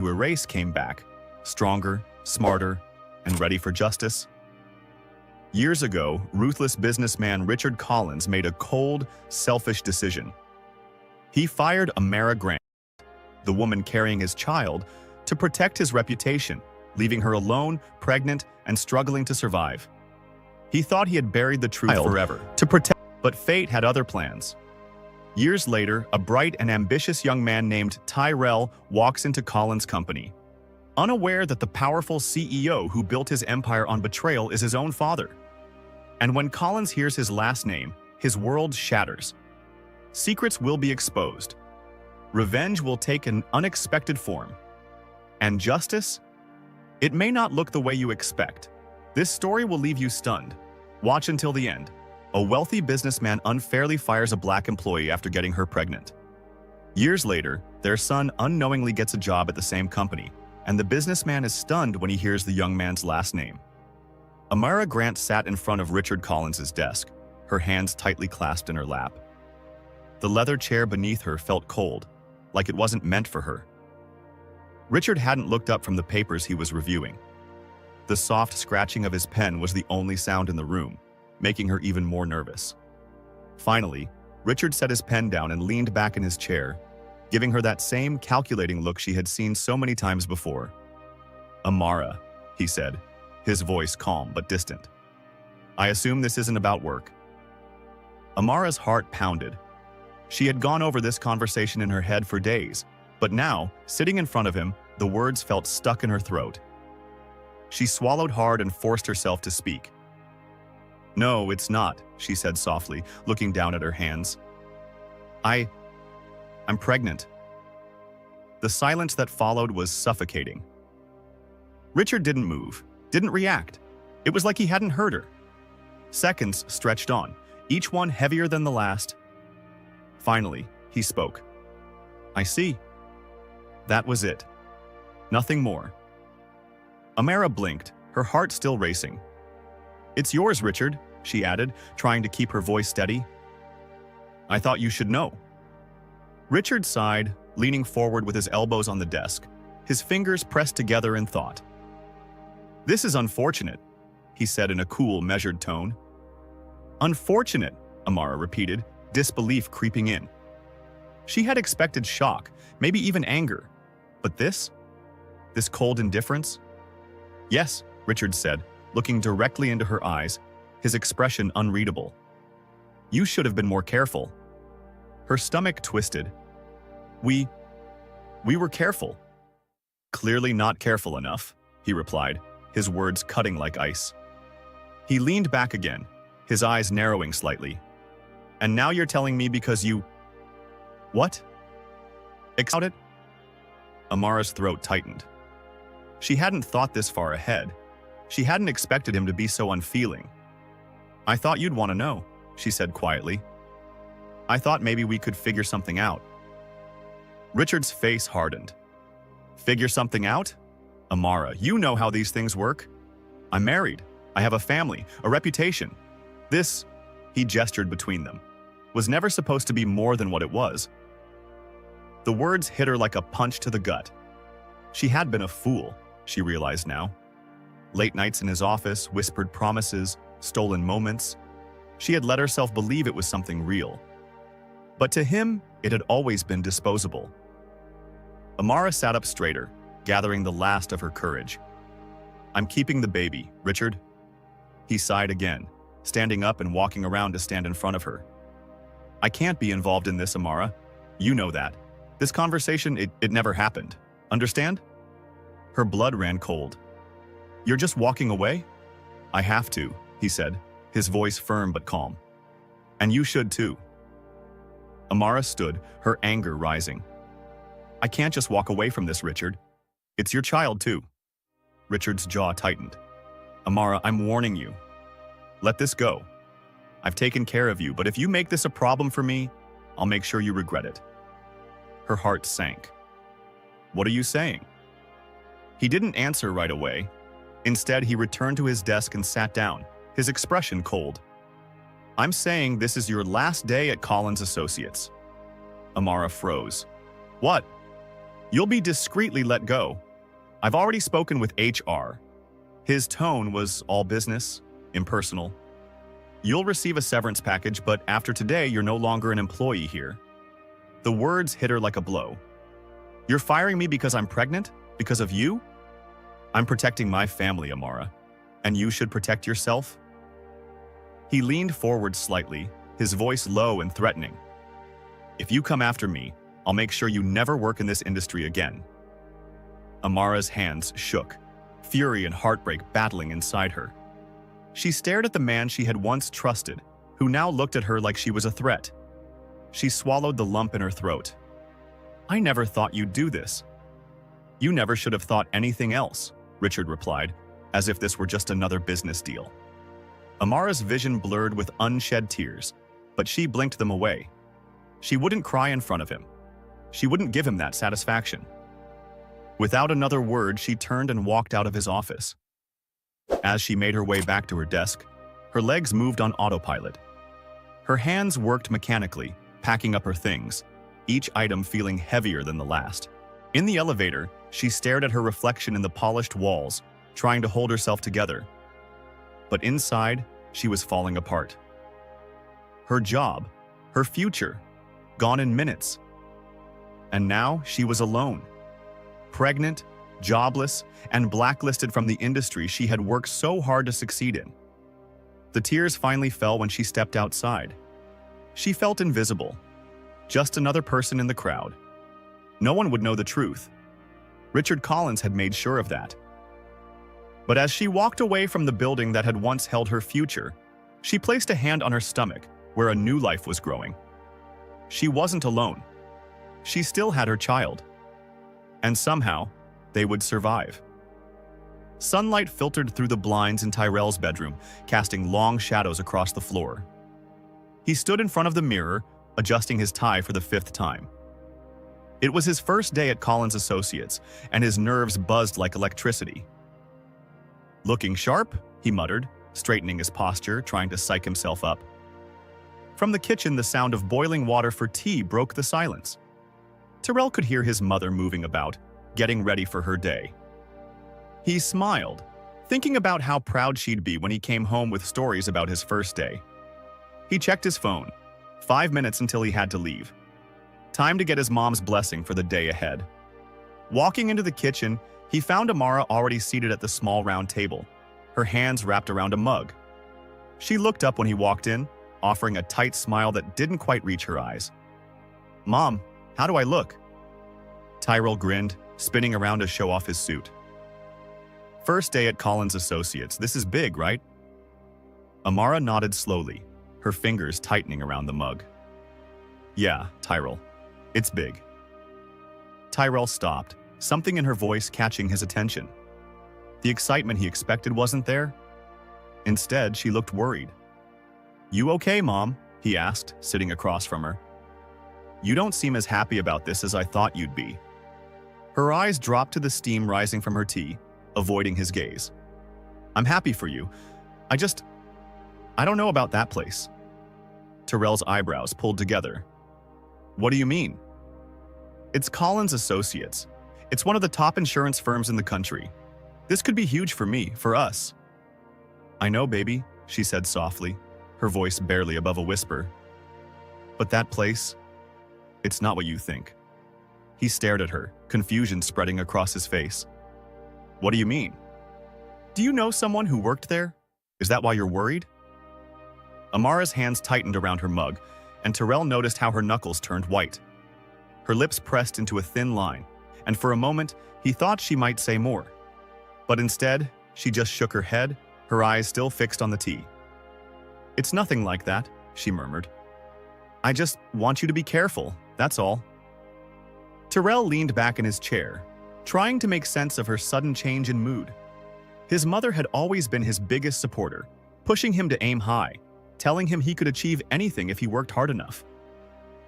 to erase came back, stronger, smarter, and ready for justice. Years ago, ruthless businessman Richard Collins made a cold, selfish decision. He fired Amara Grant, the woman carrying his child, to protect his reputation, leaving her alone, pregnant, and struggling to survive. He thought he had buried the truth forever, but fate had other plans. Years later, a bright and ambitious young man named Tyrell walks into Collins' company, unaware that the powerful CEO who built his empire on betrayal is his own father. And when Collins hears his last name, his world shatters. Secrets will be exposed. Revenge will take an unexpected form. And justice? It may not look the way you expect. This story will leave you stunned. Watch until the end. A wealthy businessman unfairly fires a black employee after getting her pregnant. Years later, their son unknowingly gets a job at the same company, and the businessman is stunned when he hears the young man's last name. Amara Grant sat in front of Richard Collins's desk, her hands tightly clasped in her lap. The leather chair beneath her felt cold, like it wasn't meant for her. Richard hadn't looked up from the papers he was reviewing. The soft scratching of his pen was the only sound in the room, making her even more nervous. Finally, Richard set his pen down and leaned back in his chair, giving her that same calculating look she had seen so many times before. "Amara," he said, his voice calm but distant. "I assume this isn't about work." Amara's heart pounded. She had gone over this conversation in her head for days, but now, sitting in front of him, the words felt stuck in her throat. She swallowed hard and forced herself to speak. "No, it's not," she said softly, looking down at her hands. I'm pregnant." The silence that followed was suffocating. Richard didn't move, didn't react. It was like he hadn't heard her. Seconds stretched on, each one heavier than the last. Finally, he spoke. "I see." That was it. Nothing more. Amara blinked, her heart still racing. "It's yours, Richard," she added, trying to keep her voice steady. "I thought you should know." Richard sighed, leaning forward with his elbows on the desk, his fingers pressed together in thought. "This is unfortunate," he said in a cool, measured tone. "Unfortunate," Amara repeated, disbelief creeping in. She had expected shock, maybe even anger. But this cold indifference? "Yes," Richard said, looking directly into her eyes, his expression unreadable. "You should have been more careful." Her stomach twisted. We were careful." "Clearly not careful enough," he replied, his words cutting like ice. He leaned back again, his eyes narrowing slightly. "And now you're telling me because you..." "What?" "About it?" Amara's throat tightened. She hadn't thought this far ahead. She hadn't expected him to be so unfeeling. "I thought you'd want to know," she said quietly. "I thought maybe we could figure something out." Richard's face hardened. "Figure something out? Amara, you know how these things work. I'm married. I have a family, a reputation. This," he gestured between them, "was never supposed to be more than what it was." The words hit her like a punch to the gut. She had been a fool, she realized now. Late nights in his office, whispered promises, stolen moments. She had let herself believe it was something real. But to him, it had always been disposable. Amara sat up straighter, gathering the last of her courage. "I'm keeping the baby, Richard." He sighed again, standing up and walking around to stand in front of her. "I can't be involved in this, Amara. You know that. This conversation, it never happened. Understand?" Her blood ran cold. "You're just walking away?" "I have to," he said, his voice firm but calm. "And you should too." Amara stood, her anger rising. "I can't just walk away from this, Richard. It's your child too." Richard's jaw tightened. "Amara, I'm warning you. Let this go. I've taken care of you, but if you make this a problem for me, I'll make sure you regret it." Her heart sank. "What are you saying?" He didn't answer right away. Instead, he returned to his desk and sat down, his expression cold. "I'm saying this is your last day at Collins Associates." Amara froze. "What?" You'll be discreetly let go. I've already spoken with HR. His tone was all business, impersonal. You'll receive a severance package, but after today, you're no longer an employee here. The words hit her like a blow. You're firing me because I'm pregnant? Because of you? I'm protecting my family, Amara. And you should protect yourself? He leaned forward slightly, his voice low and threatening. If you come after me, I'll make sure you never work in this industry again. Amara's hands shook, fury and heartbreak battling inside her. She stared at the man she had once trusted, who now looked at her like she was a threat. She swallowed the lump in her throat. I never thought you'd do this. You never should have thought anything else, Richard replied, as if this were just another business deal. Amara's vision blurred with unshed tears, but she blinked them away. She wouldn't cry in front of him. She wouldn't give him that satisfaction. Without another word, she turned and walked out of his office. As she made her way back to her desk, her legs moved on autopilot. Her hands worked mechanically, packing up her things, each item feeling heavier than the last. In the elevator, she stared at her reflection in the polished walls, trying to hold herself together. But inside, she was falling apart. Her job, her future, gone in minutes. And now she was alone. Pregnant, jobless, and blacklisted from the industry she had worked so hard to succeed in. The tears finally fell when she stepped outside. She felt invisible. Just another person in the crowd. No one would know the truth. Richard Collins had made sure of that. But as she walked away from the building that had once held her future, she placed a hand on her stomach, where a new life was growing. She wasn't alone. She still had her child. And somehow, they would survive. Sunlight filtered through the blinds in Tyrell's bedroom, casting long shadows across the floor. He stood in front of the mirror, adjusting his tie for the 5th time. It was his first day at Collins Associates, and his nerves buzzed like electricity. Looking sharp, he muttered, straightening his posture, trying to psych himself up. From the kitchen, the sound of boiling water for tea broke the silence. Tyrell could hear his mother moving about, getting ready for her day. He smiled, thinking about how proud she'd be when he came home with stories about his first day. He checked his phone, 5 minutes until he had to leave. Time to get his mom's blessing for the day ahead. Walking into the kitchen, he found Amara already seated at the small round table, her hands wrapped around a mug. She looked up when he walked in, offering a tight smile that didn't quite reach her eyes. "Mom, how do I look?" Tyrell grinned, spinning around to show off his suit. "First day at Collins Associates, this is big, right?" Amara nodded slowly, her fingers tightening around the mug. "Yeah, Tyrell, it's big." Tyrell stopped, something in her voice catching his attention. The excitement he expected wasn't there. Instead, she looked worried. "You okay, Mom?" he asked, sitting across from her. "You don't seem as happy about this as I thought you'd be." Her eyes dropped to the steam rising from her tea, avoiding his gaze. "I'm happy for you. I don't know about that place." Tyrell's eyebrows pulled together. "What do you mean?" "It's Collins Associates. It's one of the top insurance firms in the country. This could be huge for me, for us." "I know, baby," she said softly, her voice barely above a whisper. "But that place, it's not what you think." He stared at her, confusion spreading across his face. "What do you mean? Do you know someone who worked there? Is that why you're worried?" Amara's hands tightened around her mug, and Tyrell noticed how her knuckles turned white. Her lips pressed into a thin line, and for a moment, he thought she might say more. But instead, she just shook her head, her eyes still fixed on the tea. "It's nothing like that," she murmured. "I just want you to be careful, that's all." Tyrell leaned back in his chair, trying to make sense of her sudden change in mood. His mother had always been his biggest supporter, pushing him to aim high, telling him he could achieve anything if he worked hard enough.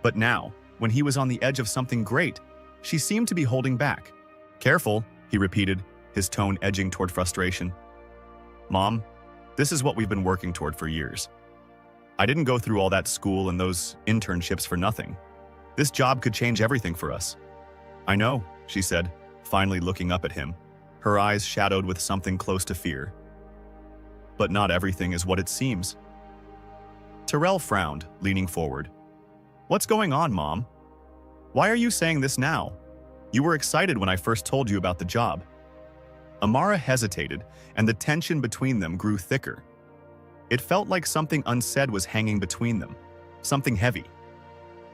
But now, when he was on the edge of something great, she seemed to be holding back. "Careful," he repeated, his tone edging toward frustration. "Mom, this is what we've been working toward for years. I didn't go through all that school and those internships for nothing. This job could change everything for us." "I know," she said, finally looking up at him, her eyes shadowed with something close to fear. But not everything is what it seems. Tyrell frowned, leaning forward. What's going on, Mom? Why are you saying this now? You were excited when I first told you about the job. Amara hesitated, and the tension between them grew thicker. It felt like something unsaid was hanging between them, something heavy.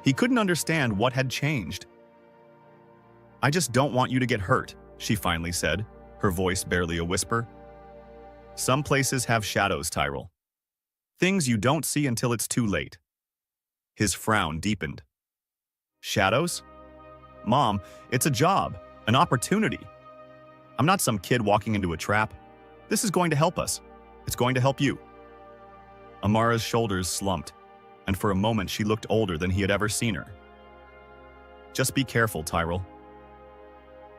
He couldn't understand what had changed. I just don't want you to get hurt, she finally said, her voice barely a whisper. Some places have shadows, Tyrell. Things you don't see until it's too late. His frown deepened. Shadows? Mom, it's a job, an opportunity. I'm not some kid walking into a trap. This is going to help us. It's going to help you. Amara's shoulders slumped, and for a moment she looked older than he had ever seen her. Just be careful, Tyrell.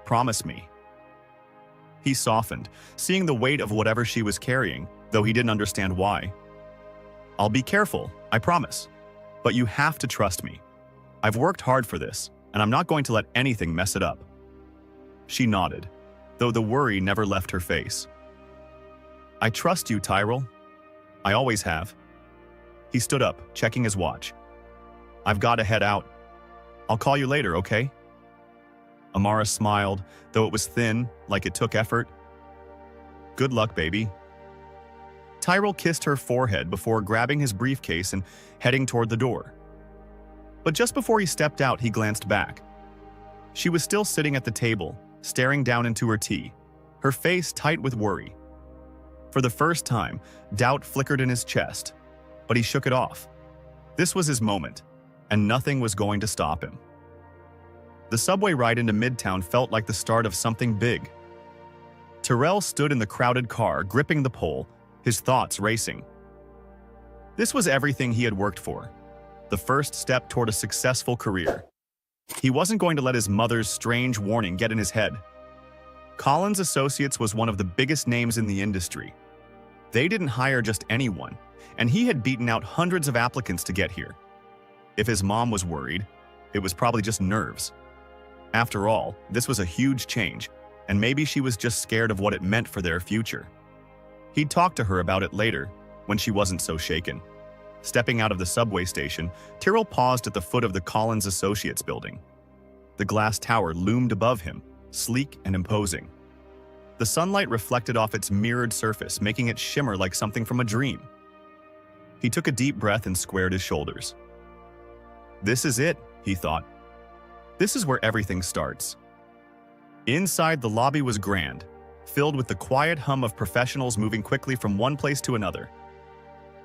Promise me. He softened, seeing the weight of whatever she was carrying, though he didn't understand why. I'll be careful, I promise. But you have to trust me. I've worked hard for this, and I'm not going to let anything mess it up. She nodded, though the worry never left her face. I trust you, Tyrell. I always have. He stood up, checking his watch. I've got to head out. I'll call you later, okay? Amara smiled, though it was thin, like it took effort. Good luck, baby. Tyrell kissed her forehead before grabbing his briefcase and heading toward the door. But just before he stepped out, he glanced back. She was still sitting at the table, staring down into her tea, her face tight with worry. For the first time, doubt flickered in his chest, but he shook it off. This was his moment, and nothing was going to stop him. The subway ride into Midtown felt like the start of something big. Tyrell stood in the crowded car, gripping the pole, his thoughts racing. This was everything he had worked for, the first step toward a successful career. He wasn't going to let his mother's strange warning get in his head. Collins Associates was one of the biggest names in the industry. They didn't hire just anyone, and he had beaten out hundreds of applicants to get here. If his mom was worried, it was probably just nerves. After all, this was a huge change, and maybe she was just scared of what it meant for their future. He'd talk to her about it later, when she wasn't so shaken. Stepping out of the subway station, Tyrell paused at the foot of the Collins Associates building. The glass tower loomed above him, sleek and imposing. The sunlight reflected off its mirrored surface, making it shimmer like something from a dream. He took a deep breath and squared his shoulders. This is it, he thought. This is where everything starts. Inside, the lobby was grand, filled with the quiet hum of professionals moving quickly from one place to another.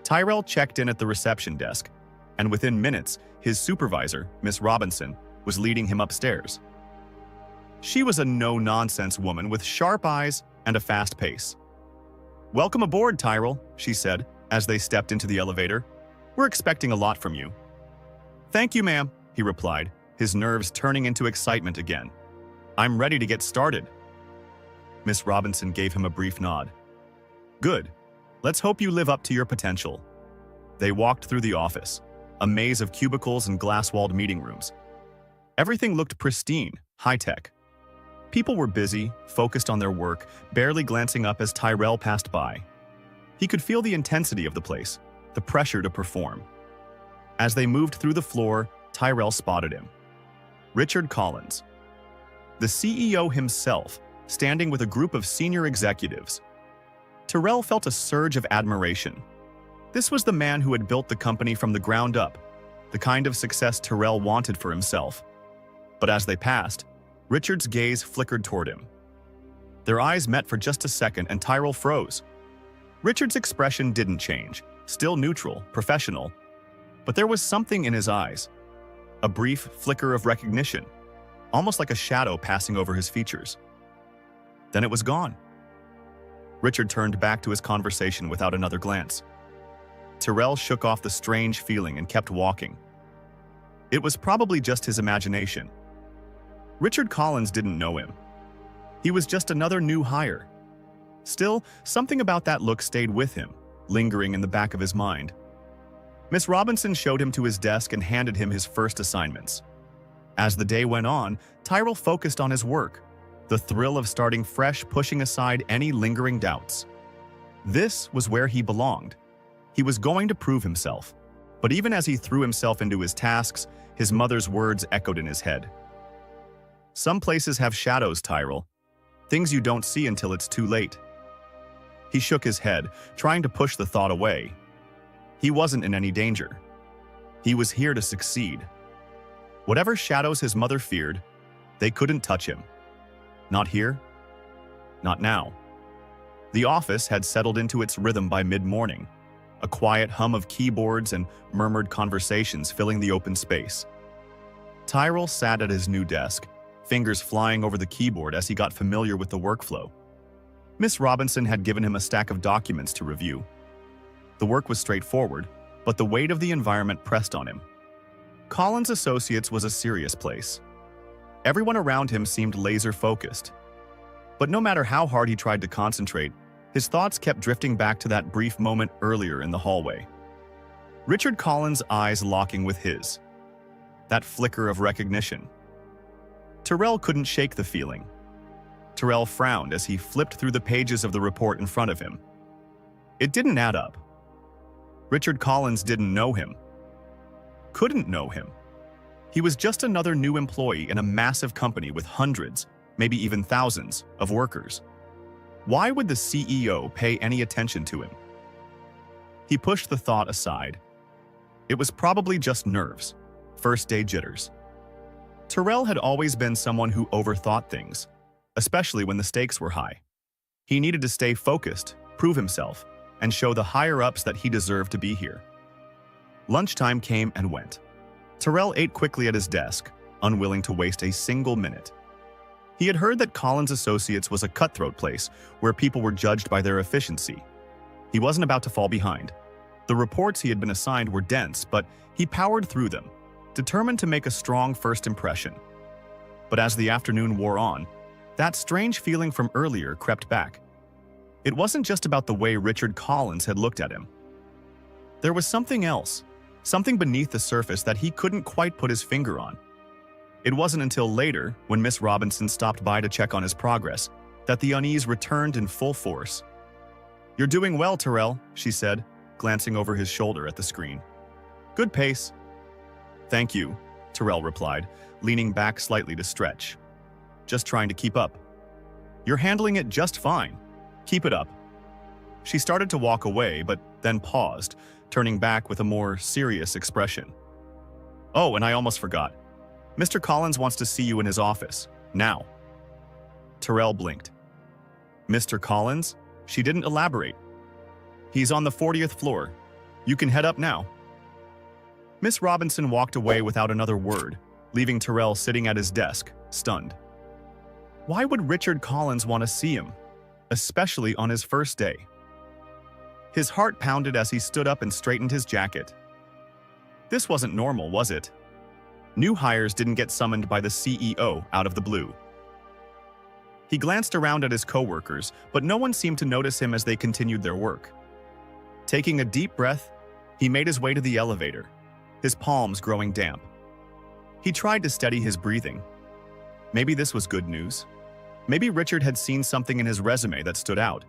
Tyrell checked in at the reception desk, and within minutes, his supervisor, Miss Robinson, was leading him upstairs. She was a no-nonsense woman with sharp eyes and a fast pace. "Welcome aboard, Tyrell," she said, as they stepped into the elevator. "We're expecting a lot from you." "Thank you, ma'am," he replied, his nerves turning into excitement again. "I'm ready to get started." Miss Robinson gave him a brief nod. "Good. Let's hope you live up to your potential." They walked through the office, a maze of cubicles and glass-walled meeting rooms. Everything looked pristine, high-tech. People were busy, focused on their work, barely glancing up as Tyrell passed by. He could feel the intensity of the place, the pressure to perform. As they moved through the floor, Tyrell spotted him. Richard Collins, the CEO himself, standing with a group of senior executives. Tyrell felt a surge of admiration. This was the man who had built the company from the ground up, the kind of success Tyrell wanted for himself. But as they passed, Richard's gaze flickered toward him. Their eyes met for just a second and Tyrell froze. Richard's expression didn't change, still neutral, professional, but there was something in his eyes. A brief flicker of recognition, almost like a shadow passing over his features. Then it was gone. Richard turned back to his conversation without another glance. Tyrell shook off the strange feeling and kept walking. It was probably just his imagination. Richard Collins didn't know him. He was just another new hire. Still, something about that look stayed with him, lingering in the back of his mind. Miss Robinson showed him to his desk and handed him his first assignments. As the day went on, Tyrell focused on his work, the thrill of starting fresh pushing aside any lingering doubts. This was where he belonged. He was going to prove himself. But even as he threw himself into his tasks, his mother's words echoed in his head. Some places have shadows, Tyrell. Things you don't see until it's too late. He shook his head, trying to push the thought away. He wasn't in any danger. He was here to succeed. Whatever shadows his mother feared, they couldn't touch him. Not here. Not now. The office had settled into its rhythm by mid-morning, a quiet hum of keyboards and murmured conversations filling the open space. Tyrell sat at his new desk, fingers flying over the keyboard as he got familiar with the workflow. Miss Robinson had given him a stack of documents to review. The work was straightforward, but the weight of the environment pressed on him. Collins Associates was a serious place. Everyone around him seemed laser-focused. But no matter how hard he tried to concentrate, his thoughts kept drifting back to that brief moment earlier in the hallway. Richard Collins' eyes locking with his. That flicker of recognition. Tyrell couldn't shake the feeling. Tyrell frowned as he flipped through the pages of the report in front of him. It didn't add up. Richard Collins didn't know him. Couldn't know him. He was just another new employee in a massive company with hundreds, maybe even thousands, of workers. Why would the CEO pay any attention to him? He pushed the thought aside. It was probably just nerves, first-day jitters. Tyrell had always been someone who overthought things, especially when the stakes were high. He needed to stay focused, prove himself, and show the higher-ups that he deserved to be here. Lunchtime came and went. Tyrell ate quickly at his desk, unwilling to waste a single minute. He had heard that Collins Associates was a cutthroat place where people were judged by their efficiency. He wasn't about to fall behind. The reports he had been assigned were dense, but he powered through them, determined to make a strong first impression. But as the afternoon wore on, that strange feeling from earlier crept back. It wasn't just about the way Richard Collins had looked at him. There was something else, something beneath the surface that he couldn't quite put his finger on. It wasn't until later, when Miss Robinson stopped by to check on his progress, that the unease returned in full force. "You're doing well, Tyrell," she said, glancing over his shoulder at the screen. "Good pace." "Thank you," Tyrell replied, leaning back slightly to stretch. "Just trying to keep up." "You're handling it just fine. Keep it up." She started to walk away, but then paused, turning back with a more serious expression. "Oh, and I almost forgot. Mr. Collins wants to see you in his office, now." Tyrell blinked. "Mr. Collins?" She didn't elaborate. "He's on the 40th floor. You can head up now." Miss Robinson walked away without another word, leaving Tyrell sitting at his desk, stunned. Why would Richard Collins want to see him, especially on his first day? His heart pounded as he stood up and straightened his jacket. This wasn't normal, was it? New hires didn't get summoned by the CEO out of the blue. He glanced around at his coworkers, but no one seemed to notice him as they continued their work. Taking a deep breath, he made his way to the elevator, his palms growing damp. He tried to steady his breathing. Maybe this was good news. Maybe Richard had seen something in his resume that stood out.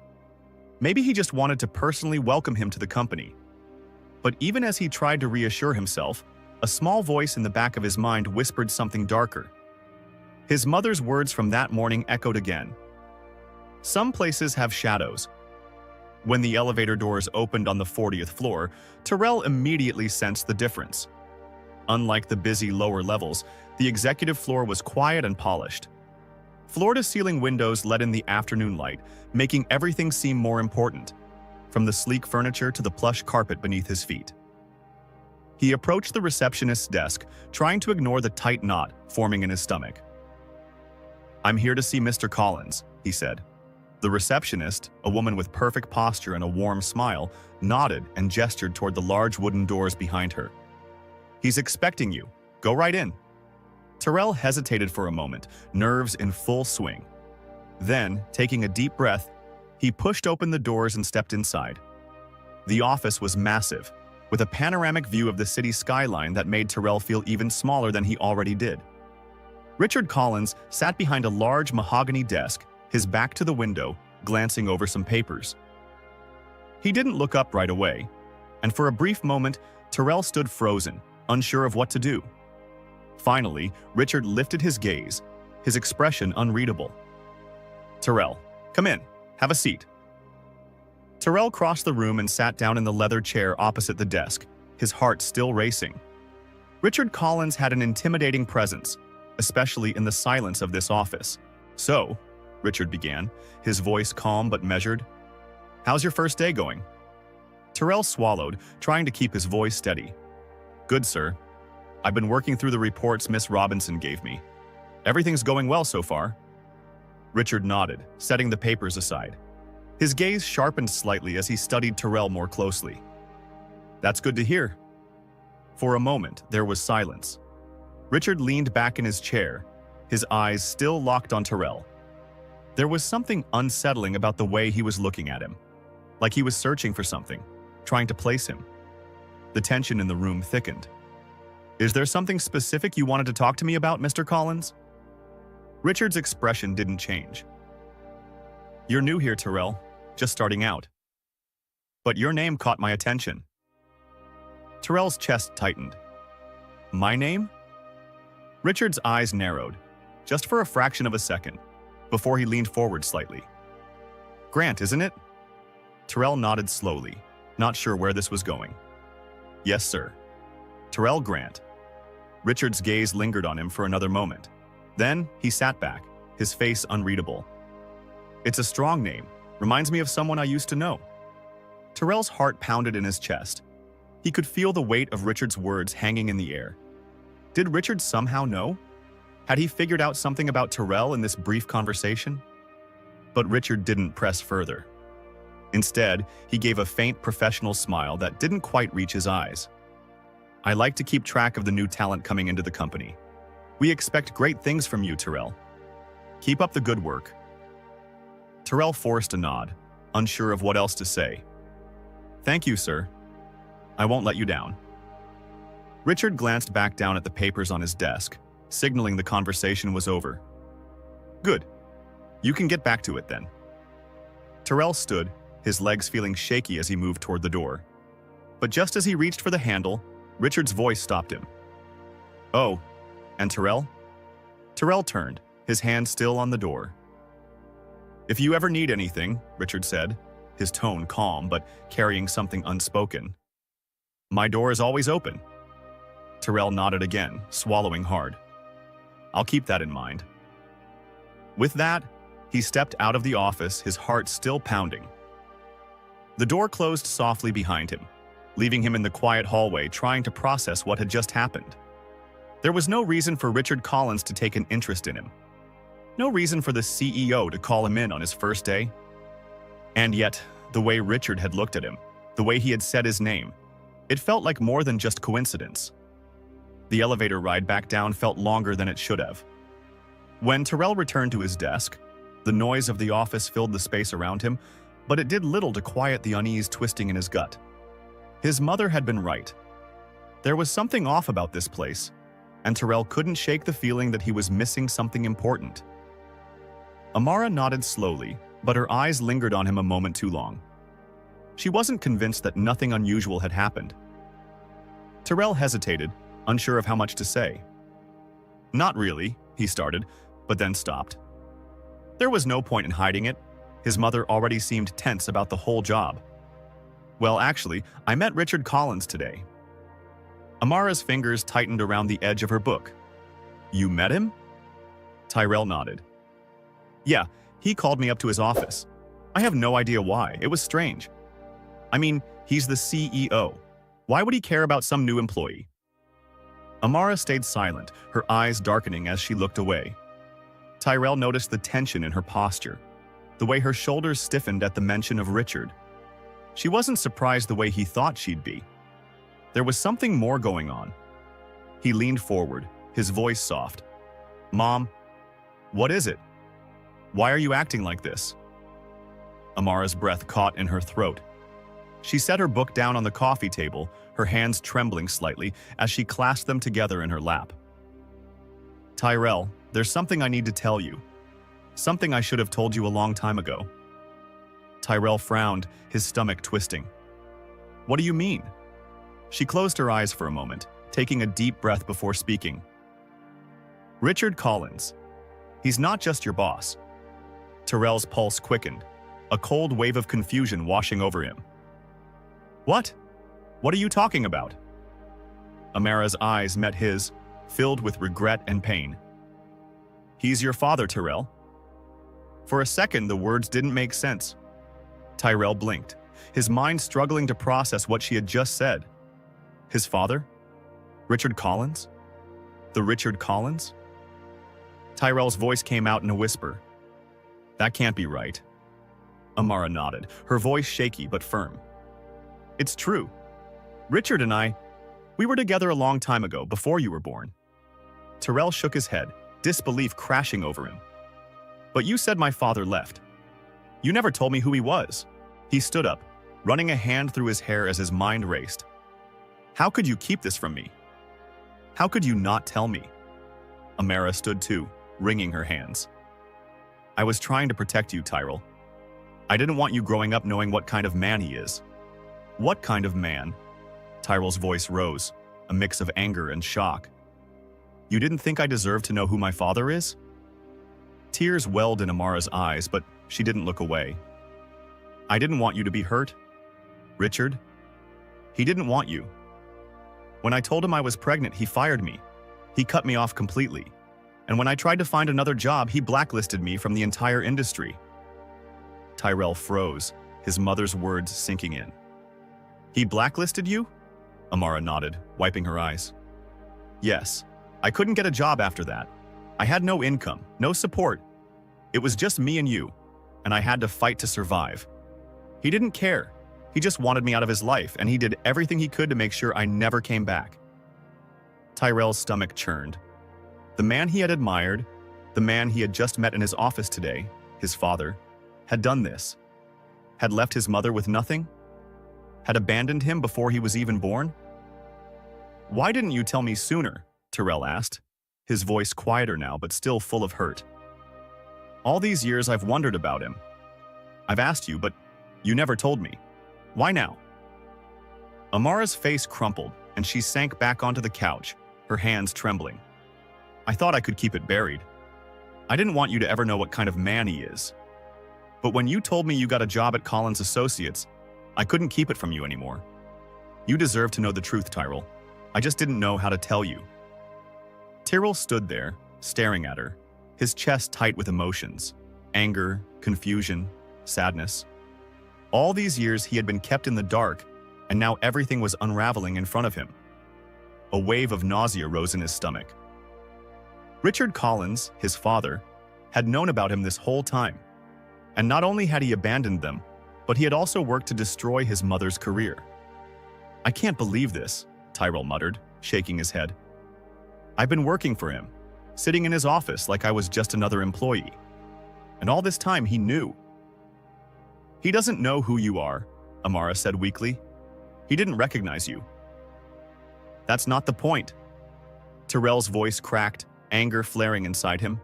Maybe he just wanted to personally welcome him to the company. But even as he tried to reassure himself, a small voice in the back of his mind whispered something darker. His mother's words from that morning echoed again. Some places have shadows. When the elevator doors opened on the 40th floor, Tyrell immediately sensed the difference. Unlike the busy lower levels, the executive floor was quiet and polished. Floor-to-ceiling windows let in the afternoon light, making everything seem more important, from the sleek furniture to the plush carpet beneath his feet. He approached the receptionist's desk, trying to ignore the tight knot forming in his stomach. "I'm here to see Mr. Collins," he said. The receptionist, a woman with perfect posture and a warm smile, nodded and gestured toward the large wooden doors behind her. "He's expecting you. Go right in." Tyrell hesitated for a moment, nerves in full swing. Then, taking a deep breath, he pushed open the doors and stepped inside. The office was massive, with a panoramic view of the city skyline that made Tyrell feel even smaller than he already did. Richard Collins sat behind a large mahogany desk, his back to the window, glancing over some papers. He didn't look up right away, and for a brief moment, Terrell stood frozen, unsure of what to do. Finally, Richard lifted his gaze, his expression unreadable. "Terrell, come in. Have a seat." Terrell crossed the room and sat down in the leather chair opposite the desk, his heart still racing. Richard Collins had an intimidating presence, especially in the silence of this office. "So," Richard began, his voice calm but measured, "how's your first day going?" Terrell swallowed, trying to keep his voice steady. "Good, sir. I've been working through the reports Miss Robinson gave me. Everything's going well so far." Richard nodded, setting the papers aside. His gaze sharpened slightly as he studied Terrell more closely. "That's good to hear." For a moment, there was silence. Richard leaned back in his chair, his eyes still locked on Terrell. There was something unsettling about the way he was looking at him, like he was searching for something, trying to place him. The tension in the room thickened. "Is there something specific you wanted to talk to me about, Mr. Collins?" Richard's expression didn't change. "You're new here, Terrell, just starting out. But your name caught my attention." Terrell's chest tightened. "My name?" Richard's eyes narrowed, just for a fraction of a second, before he leaned forward slightly. "Grant, isn't it?" Terrell nodded slowly, not sure where this was going. "Yes, sir. Terrell Grant." Richard's gaze lingered on him for another moment. Then he sat back, his face unreadable. "It's a strong name. Reminds me of someone I used to know." Terrell's heart pounded in his chest. He could feel the weight of Richard's words hanging in the air. Did Richard somehow know? Had he figured out something about Terrell in this brief conversation? But Richard didn't press further. Instead, he gave a faint professional smile that didn't quite reach his eyes. "I like to keep track of the new talent coming into the company. We expect great things from you, Terrell. Keep up the good work." Terrell forced a nod, unsure of what else to say. "Thank you, sir. I won't let you down." Richard glanced back down at the papers on his desk, signaling the conversation was over. "Good. You can get back to it then." Terrell stood, his legs feeling shaky as he moved toward the door. But just as he reached for the handle, Richard's voice stopped him. "Oh, and Terrell?" Terrell turned, his hand still on the door. "If you ever need anything," Richard said, his tone calm but carrying something unspoken, "my door is always open." Terrell nodded again, swallowing hard. "I'll keep that in mind." With that, he stepped out of the office, his heart still pounding. The door closed softly behind him, leaving him in the quiet hallway trying to process what had just happened. There was no reason for Richard Collins to take an interest in him. No reason for the CEO to call him in on his first day. And yet, the way Richard had looked at him, the way he had said his name, it felt like more than just coincidence. The elevator ride back down felt longer than it should have. When Terrell returned to his desk, the noise of the office filled the space around him, but it did little to quiet the unease twisting in his gut. His mother had been right. There was something off about this place, and Terrell couldn't shake the feeling that he was missing something important. Amara nodded slowly, but her eyes lingered on him a moment too long. She wasn't convinced that nothing unusual had happened. Terrell hesitated, unsure of how much to say. "Not really," he started, but then stopped. There was no point in hiding it. His mother already seemed tense about the whole job. "Well, actually, I met Richard Collins today." Amara's fingers tightened around the edge of her book. "You met him?" Tyrell nodded. "Yeah, he called me up to his office. I have no idea why. It was strange. I mean, he's the CEO. Why would he care about some new employee?" Amara stayed silent, her eyes darkening as she looked away. Tyrell noticed the tension in her posture, the way her shoulders stiffened at the mention of Richard. She wasn't surprised the way he thought she'd be. There was something more going on. He leaned forward, his voice soft. "Mom, what is it? Why are you acting like this?" Amara's breath caught in her throat. She set her book down on the coffee table, her hands trembling slightly as she clasped them together in her lap. "Tyrell, there's something I need to tell you. Something I should have told you a long time ago. Tyrell frowned, his stomach twisting. What do you mean? She closed her eyes for a moment, taking a deep breath before speaking. Richard Collins. He's not just your boss. Tyrell's pulse quickened, a cold wave of confusion washing over him. What? What are you talking about? Amara's eyes met his, filled with regret and pain. He's your father, Tyrell. For a second, the words didn't make sense. Tyrell blinked, his mind struggling to process what she had just said. His father? Richard Collins? The Richard Collins? Tyrell's voice came out in a whisper. That can't be right. Amara nodded, her voice shaky but firm. It's true. Richard and we were together a long time ago, before you were born. Tyrell shook his head, disbelief crashing over him. But you said my father left. You never told me who he was. He stood up, running a hand through his hair as his mind raced. How could you keep this from me? How could you not tell me? Amara stood too, wringing her hands. I was trying to protect you, Tyrell. I didn't want you growing up knowing what kind of man he is. What kind of man? Tyrell's voice rose, a mix of anger and shock. You didn't think I deserved to know who my father is? Tears welled in Amara's eyes, but she didn't look away. I didn't want you to be hurt. Richard? He didn't want you. When I told him I was pregnant, he fired me. He cut me off completely. And when I tried to find another job, he blacklisted me from the entire industry. Tyrell froze, his mother's words sinking in. He blacklisted you? Amara nodded, wiping her eyes. Yes. I couldn't get a job after that. I had no income, no support. It was just me and you, and I had to fight to survive. He didn't care. He just wanted me out of his life, and he did everything he could to make sure I never came back. Tyrell's stomach churned. The man he had admired, the man he had just met in his office today, his father, had done this. Had left his mother with nothing? Had abandoned him before he was even born? Why didn't you tell me sooner? Tyrell asked, his voice quieter now but still full of hurt. All these years I've wondered about him. I've asked you, but you never told me. Why now? Amara's face crumpled, and she sank back onto the couch, her hands trembling. I thought I could keep it buried. I didn't want you to ever know what kind of man he is. But when you told me you got a job at Collins Associates, I couldn't keep it from you anymore. You deserve to know the truth, Tyrell. I just didn't know how to tell you. Tyrell stood there, staring at her, his chest tight with emotions, anger, confusion, sadness. All these years he had been kept in the dark, and now everything was unraveling in front of him. A wave of nausea rose in his stomach. Richard Collins, his father, had known about him this whole time. And not only had he abandoned them, but he had also worked to destroy his mother's career. I can't believe this, Tyrell muttered, shaking his head. I've been working for him, sitting in his office like I was just another employee. And all this time he knew. He doesn't know who you are, Amara said weakly. He didn't recognize you. That's not the point. Tyrell's voice cracked, anger flaring inside him.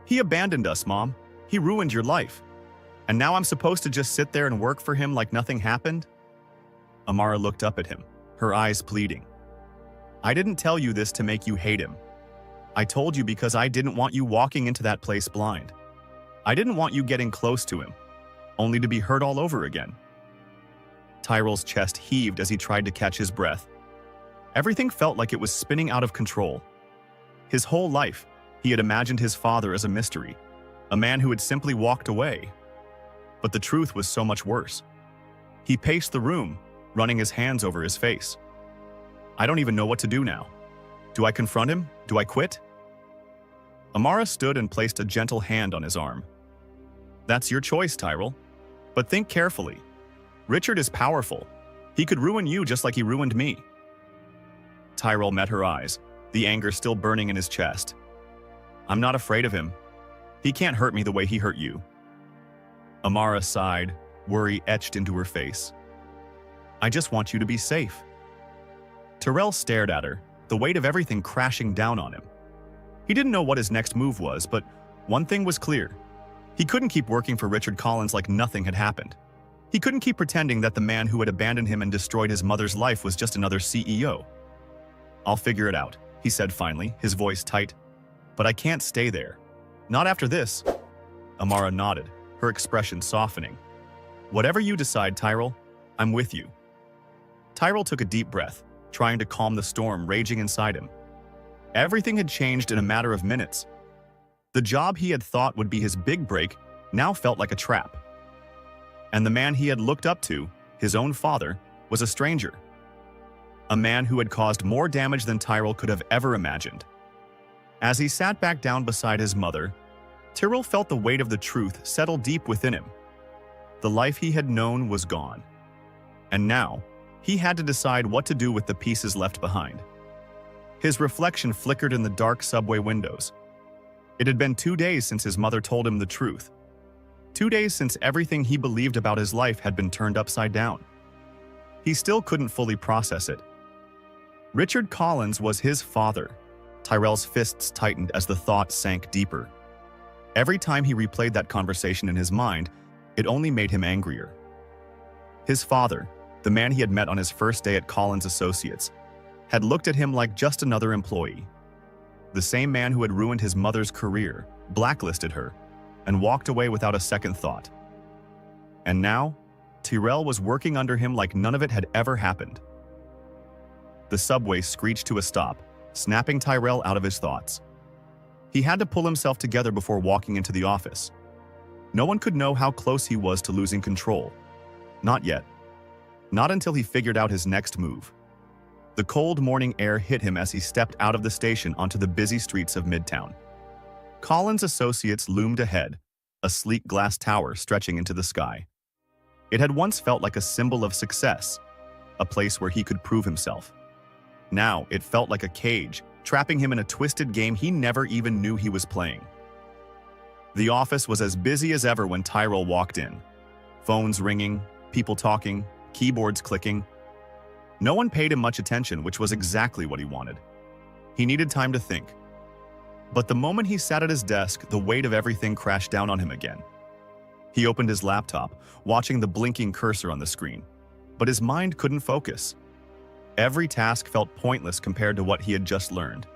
He abandoned us, Mom. He ruined your life. And now I'm supposed to just sit there and work for him like nothing happened? Amara looked up at him, her eyes pleading. I didn't tell you this to make you hate him. I told you because I didn't want you walking into that place blind. I didn't want you getting close to him, only to be hurt all over again. Tyrell's chest heaved as he tried to catch his breath. Everything felt like it was spinning out of control. His whole life, he had imagined his father as a mystery, a man who had simply walked away. But the truth was so much worse. He paced the room, running his hands over his face. I don't even know what to do now. Do I confront him? Do I quit? Amara stood and placed a gentle hand on his arm. That's your choice, Tyrell. But think carefully. Richard is powerful. He could ruin you just like he ruined me. Tyrell met her eyes, the anger still burning in his chest. I'm not afraid of him. He can't hurt me the way he hurt you. Amara sighed, worry etched into her face. I just want you to be safe. Tyrell stared at her, the weight of everything crashing down on him. He didn't know what his next move was, but one thing was clear. He couldn't keep working for Richard Collins like nothing had happened. He couldn't keep pretending that the man who had abandoned him and destroyed his mother's life was just another CEO. "I'll figure it out," he said finally, his voice tight. "But I can't stay there. Not after this." Amara nodded, her expression softening. "Whatever you decide, Tyrell, I'm with you." Tyrell took a deep breath, trying to calm the storm raging inside him. Everything had changed in a matter of minutes. The job he had thought would be his big break now felt like a trap. And the man he had looked up to, his own father, was a stranger. A man who had caused more damage than Tyrell could have ever imagined. As he sat back down beside his mother, Tyrell felt the weight of the truth settle deep within him. The life he had known was gone. And now, he had to decide what to do with the pieces left behind. His reflection flickered in the dark subway windows. It had been 2 days since his mother told him the truth. 2 days since everything he believed about his life had been turned upside down. He still couldn't fully process it. Richard Collins was his father. Tyrell's fists tightened as the thought sank deeper. Every time he replayed that conversation in his mind, it only made him angrier. His father, the man he had met on his first day at Collins Associates, had looked at him like just another employee. The same man who had ruined his mother's career, blacklisted her, and walked away without a second thought. And now, Tyrell was working under him like none of it had ever happened. The subway screeched to a stop, snapping Tyrell out of his thoughts. He had to pull himself together before walking into the office. No one could know how close he was to losing control. Not yet. Not until he figured out his next move. The cold morning air hit him as he stepped out of the station onto the busy streets of Midtown. Collins Associates loomed ahead, a sleek glass tower stretching into the sky. It had once felt like a symbol of success, a place where he could prove himself. Now it felt like a cage, trapping him in a twisted game he never even knew he was playing. The office was as busy as ever when Tyrell walked in. Phones ringing, people talking, keyboards clicking. No one paid him much attention, which was exactly what he wanted. He needed time to think. But the moment he sat at his desk, the weight of everything crashed down on him again. He opened his laptop, watching the blinking cursor on the screen. But his mind couldn't focus. Every task felt pointless compared to what he had just learned.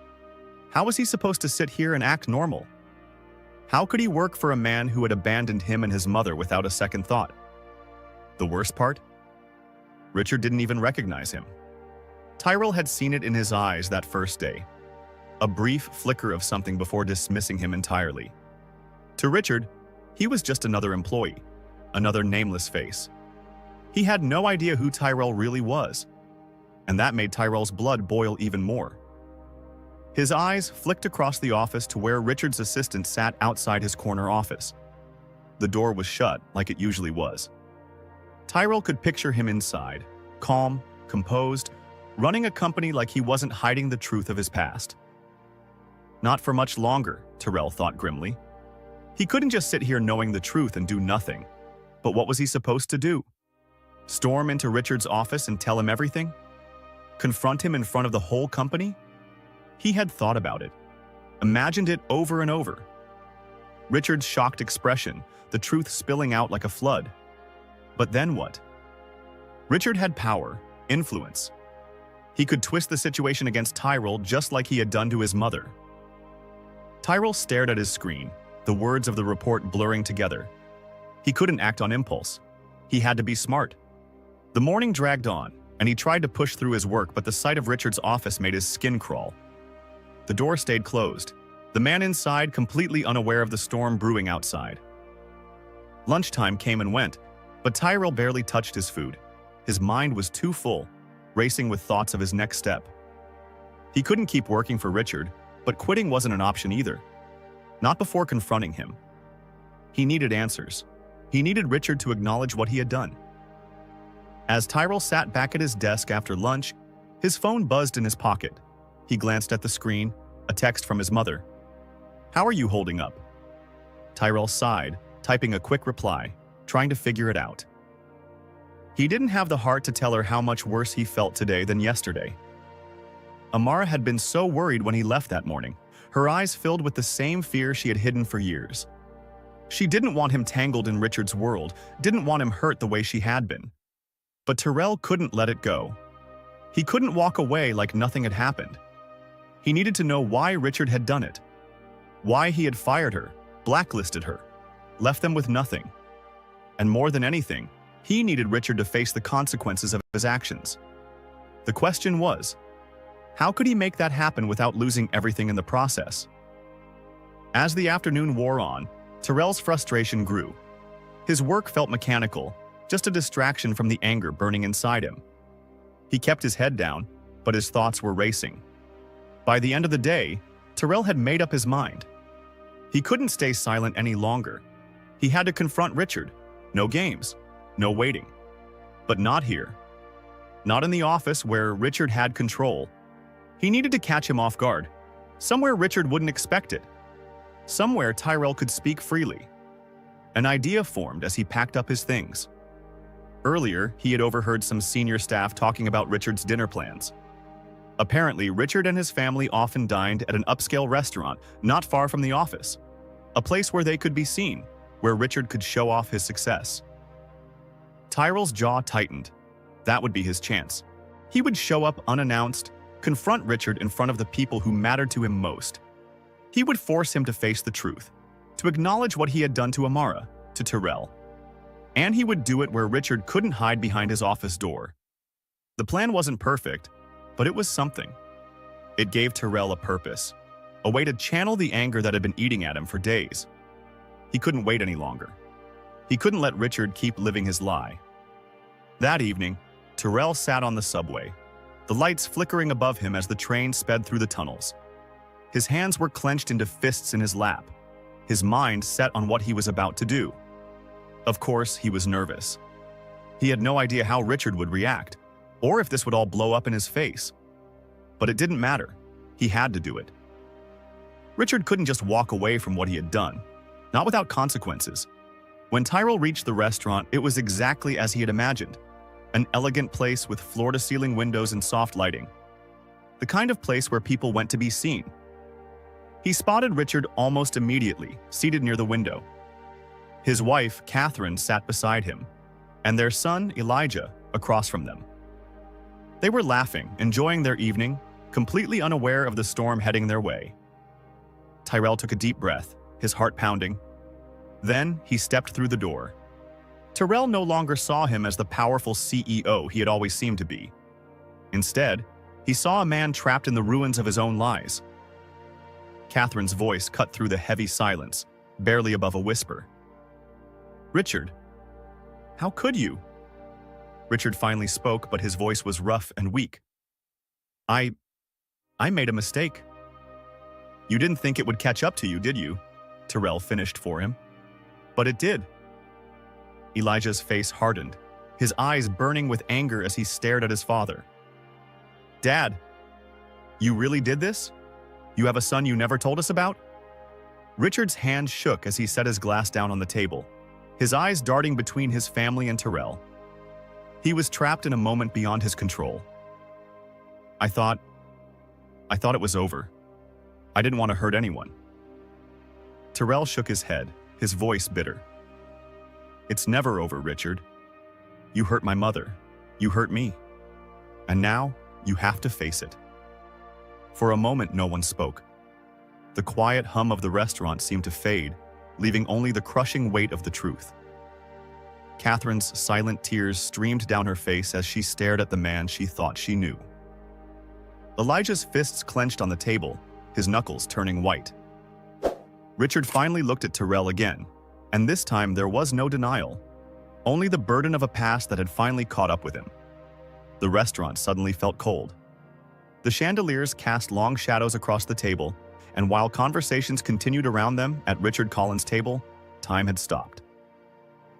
How was he supposed to sit here and act normal? How could he work for a man who had abandoned him and his mother without a second thought? The worst part? Richard didn't even recognize him. Tyrell had seen it in his eyes that first day. A brief flicker of something before dismissing him entirely. To Richard, he was just another employee, another nameless face. He had no idea who Tyrell really was, and that made Tyrell's blood boil even more. His eyes flicked across the office to where Richard's assistant sat outside his corner office. The door was shut, like it usually was. Tyrell could picture him inside, calm, composed, running a company like he wasn't hiding the truth of his past. Not for much longer, Tyrell thought grimly. He couldn't just sit here knowing the truth and do nothing. But what was he supposed to do? Storm into Richard's office and tell him everything? Confront him in front of the whole company? He had thought about it, imagined it over and over. Richard's shocked expression, the truth spilling out like a flood. But then what? Richard had power, influence. He could twist the situation against Tyrell just like he had done to his mother. Tyrell stared at his screen, the words of the report blurring together. He couldn't act on impulse. He had to be smart. The morning dragged on, and he tried to push through his work, but the sight of Richard's office made his skin crawl. The door stayed closed, the man inside completely unaware of the storm brewing outside. Lunchtime came and went, but Tyrell barely touched his food. His mind was too full, racing with thoughts of his next step. He couldn't keep working for Richard, but quitting wasn't an option either. Not before confronting him. He needed answers. He needed Richard to acknowledge what he had done. As Tyrell sat back at his desk after lunch, his phone buzzed in his pocket. He glanced at the screen, a text from his mother. "How are you holding up?" Tyrell sighed, typing a quick reply, trying to figure it out. He didn't have the heart to tell her how much worse he felt today than yesterday. Amara had been so worried when he left that morning. her eyes filled with the same fear she had hidden for years. She didn't want him tangled in Richard's world, didn't want him hurt the way she had been. But Tyrell couldn't let it go. He couldn't walk away like nothing had happened. He needed to know why Richard had done it. Why he had fired her, blacklisted her, left them with nothing. And more than anything, he needed Richard to face the consequences of his actions. The question was, how could he make that happen without losing everything in the process? As the afternoon wore on, Tyrell's frustration grew. His work felt mechanical, just a distraction from the anger burning inside him. He kept his head down, but his thoughts were racing. By the end of the day, Tyrell had made up his mind. He couldn't stay silent any longer. He had to confront Richard. No games, no waiting. But not here. Not in the office where Richard had control. He needed to catch him off guard, somewhere Richard wouldn't expect it. Somewhere Tyrell could speak freely. An idea formed as he packed up his things. Earlier, he had overheard some senior staff talking about Richard's dinner plans. Apparently, Richard and his family often dined at an upscale restaurant not far from the office, a place where they could be seen, where Richard could show off his success. Tyrell's jaw tightened. That would be his chance. He would show up unannounced, confront Richard in front of the people who mattered to him most. He would force him to face the truth, to acknowledge what he had done to Amara, to Tyrell. And he would do it where Richard couldn't hide behind his office door. The plan wasn't perfect, but it was something. It gave Tyrell a purpose, a way to channel the anger that had been eating at him for days. He couldn't wait any longer. He couldn't let Richard keep living his lie. That evening, Tyrell sat on the subway, the lights flickering above him as the train sped through the tunnels. His hands were clenched into fists in his lap, his mind set on what he was about to do. Of course, he was nervous. He had no idea how Richard would react, or if this would all blow up in his face. But it didn't matter. He had to do it. Richard couldn't just walk away from what he had done, not without consequences. When Tyrell reached the restaurant, it was exactly as he had imagined. An elegant place with floor-to-ceiling windows and soft lighting. The kind of place where people went to be seen. He spotted Richard almost immediately, seated near the window. His wife, Catherine, sat beside him, and their son, Elijah, across from them. They were laughing, enjoying their evening, completely unaware of the storm heading their way. Tyrell took a deep breath, his heart pounding. Then he stepped through the door. Tyrell no longer saw him as the powerful CEO he had always seemed to be. Instead, he saw a man trapped in the ruins of his own lies. Catherine's voice cut through the heavy silence, barely above a whisper. "Richard, how could you?" Richard finally spoke, but his voice was rough and weak. I made a mistake." "You didn't think it would catch up to you, did you?" Tyrell finished for him. "But it did." Elijah's face hardened, his eyes burning with anger as he stared at his father. "Dad, you really did this? You have a son you never told us about?" Richard's hand shook as he set his glass down on the table, his eyes darting between his family and Tyrell. He was trapped in a moment beyond his control. I thought it was over. I didn't want to hurt anyone." Tyrell shook his head, his voice bitter. "It's never over, Richard. You hurt my mother. You hurt me. And now, you have to face it." For a moment, no one spoke. The quiet hum of the restaurant seemed to fade, leaving only the crushing weight of the truth. Catherine's silent tears streamed down her face as she stared at the man she thought she knew. Elijah's fists clenched on the table, his knuckles turning white. Richard finally looked at Tyrell again, and this time there was no denial, only the burden of a past that had finally caught up with him. The restaurant suddenly felt cold. The chandeliers cast long shadows across the table, and while conversations continued around them at Richard Collins' table, time had stopped.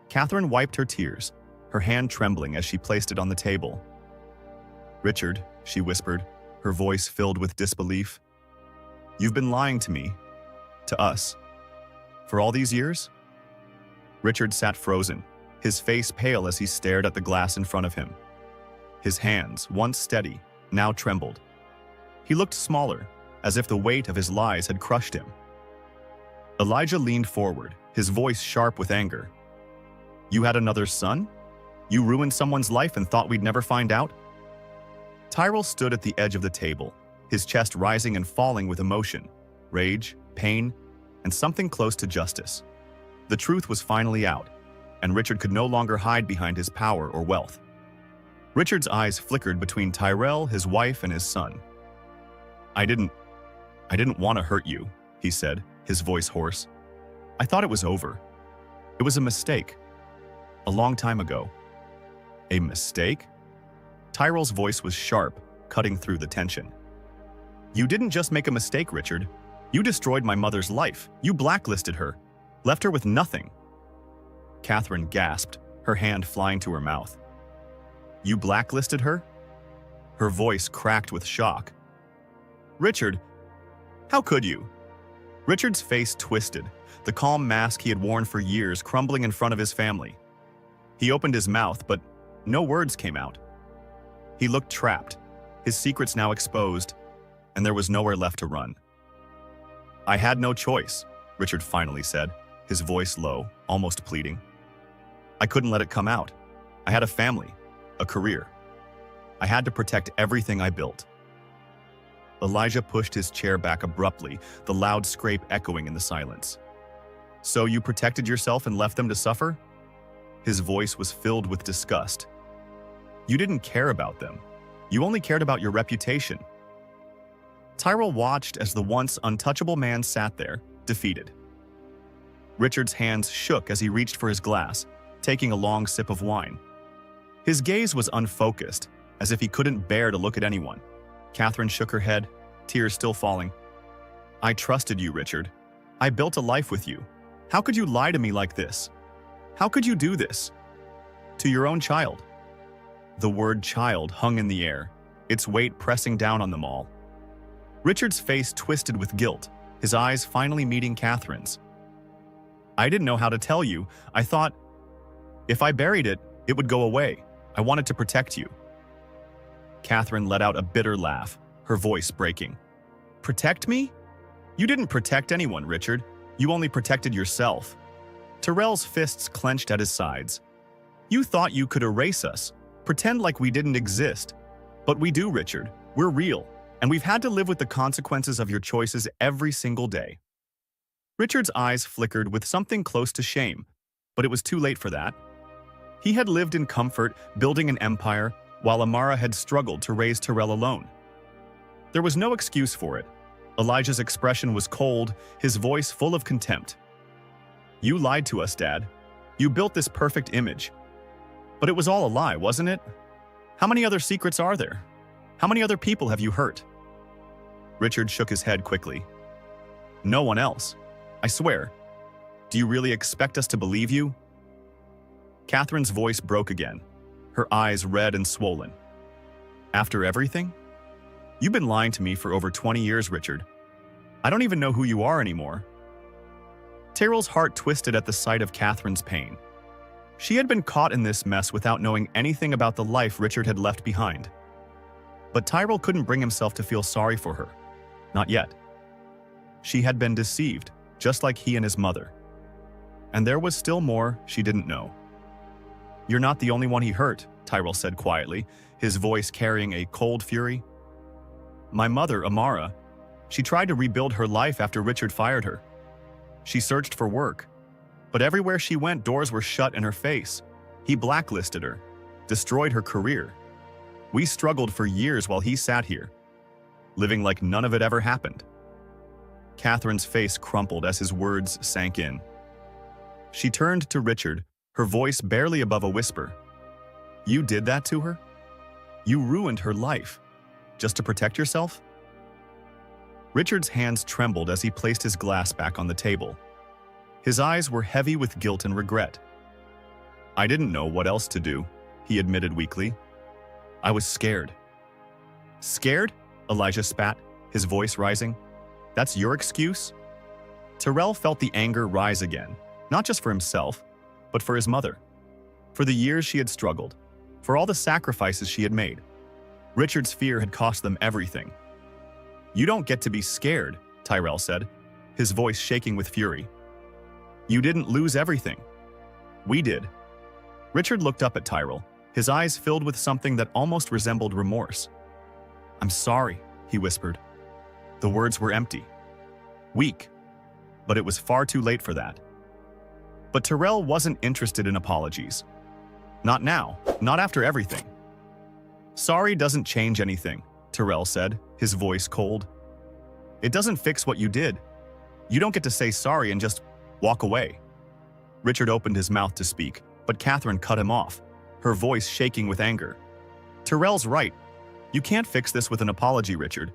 Catherine wiped her tears, her hand trembling as she placed it on the table. "Richard," she whispered, her voice filled with disbelief. "You've been lying to me, to us, for all these years?" Richard sat frozen, his face pale as he stared at the glass in front of him. His hands, once steady, now trembled. He looked smaller, as if the weight of his lies had crushed him. Elijah leaned forward, his voice sharp with anger. "You had another son? You ruined someone's life and thought we'd never find out?" Tyrell stood at the edge of the table, his chest rising and falling with emotion, rage, pain, and something close to justice. The truth was finally out, and Richard could no longer hide behind his power or wealth. Richard's eyes flickered between Tyrell, his wife, and his son. I didn't want to hurt you," he said, his voice hoarse. "I thought it was over. It was a mistake. A long time ago." "A mistake?" Tyrell's voice was sharp, cutting through the tension. "You didn't just make a mistake, Richard. You destroyed my mother's life. You blacklisted her, left her with nothing." Catherine gasped, her hand flying to her mouth. "You blacklisted her?" Her voice cracked with shock. "Richard, how could you?" Richard's face twisted, the calm mask he had worn for years crumbling in front of his family. He opened his mouth, but no words came out. He looked trapped, his secrets now exposed, and there was nowhere left to run. "I had no choice," Richard finally said, his voice low, almost pleading. "I couldn't let it come out. I had a family, a career. I had to protect everything I built." Elijah pushed his chair back abruptly, the loud scrape echoing in the silence. "So you protected yourself and left them to suffer?" His voice was filled with disgust. "You didn't care about them. You only cared about your reputation." Tyrell watched as the once untouchable man sat there, defeated. Richard's hands shook as he reached for his glass, taking a long sip of wine. His gaze was unfocused, as if he couldn't bear to look at anyone. Catherine shook her head, tears still falling. "I trusted you, Richard. I built a life with you. How could you lie to me like this? How could you do this? To your own child?" The word child hung in the air, its weight pressing down on them all. Richard's face twisted with guilt, his eyes finally meeting Catherine's. "I didn't know how to tell you. I thought, if I buried it, it would go away. I wanted to protect you." Catherine let out a bitter laugh, her voice breaking. "Protect me? You didn't protect anyone, Richard. You only protected yourself." Tyrell's fists clenched at his sides. "You thought you could erase us, pretend like we didn't exist. But we do, Richard. We're real, and we've had to live with the consequences of your choices every single day." Richard's eyes flickered with something close to shame, but it was too late for that. He had lived in comfort, building an empire, while Amara had struggled to raise Tyrell alone. There was no excuse for it. Elijah's expression was cold, his voice full of contempt. "You lied to us, Dad. You built this perfect image. But it was all a lie, wasn't it? How many other secrets are there? How many other people have you hurt?" Richard shook his head quickly. "No one else. I swear. Do you really expect us to believe you?" Catherine's voice broke again, her eyes red and swollen. "After everything? You've been lying to me for over 20 years, Richard. I don't even know who you are anymore." Tyrell's heart twisted at the sight of Catherine's pain. She had been caught in this mess without knowing anything about the life Richard had left behind. But Tyrell couldn't bring himself to feel sorry for her. Not yet. She had been deceived, just like he and his mother. And there was still more she didn't know. "You're not the only one he hurt," Tyrell said quietly, his voice carrying a cold fury. "My mother, Amara, she tried to rebuild her life after Richard fired her. She searched for work, but everywhere she went, doors were shut in her face. He blacklisted her, destroyed her career. We struggled for years while he sat here, living like none of it ever happened." Catherine's face crumpled as his words sank in. She turned to Richard, her voice barely above a whisper. "You did that to her? You ruined her life, just to protect yourself?" Richard's hands trembled as he placed his glass back on the table. His eyes were heavy with guilt and regret. "I didn't know what else to do," he admitted weakly. "I was scared." "Scared?" Elijah spat, his voice rising. "That's your excuse?" Tyrell felt the anger rise again, not just for himself, but for his mother. For the years she had struggled, for all the sacrifices she had made. Richard's fear had cost them everything. "You don't get to be scared," Tyrell said, his voice shaking with fury. "You didn't lose everything. We did." Richard looked up at Tyrell, his eyes filled with something that almost resembled remorse. "I'm sorry," he whispered. The words were empty. Weak. But it was far too late for that. But Tyrell wasn't interested in apologies. Not now, not after everything. "Sorry doesn't change anything," Tyrell said, his voice cold. "It doesn't fix what you did. You don't get to say sorry and just walk away." Richard opened his mouth to speak, but Catherine cut him off, her voice shaking with anger. "Tyrell's right. You can't fix this with an apology, Richard.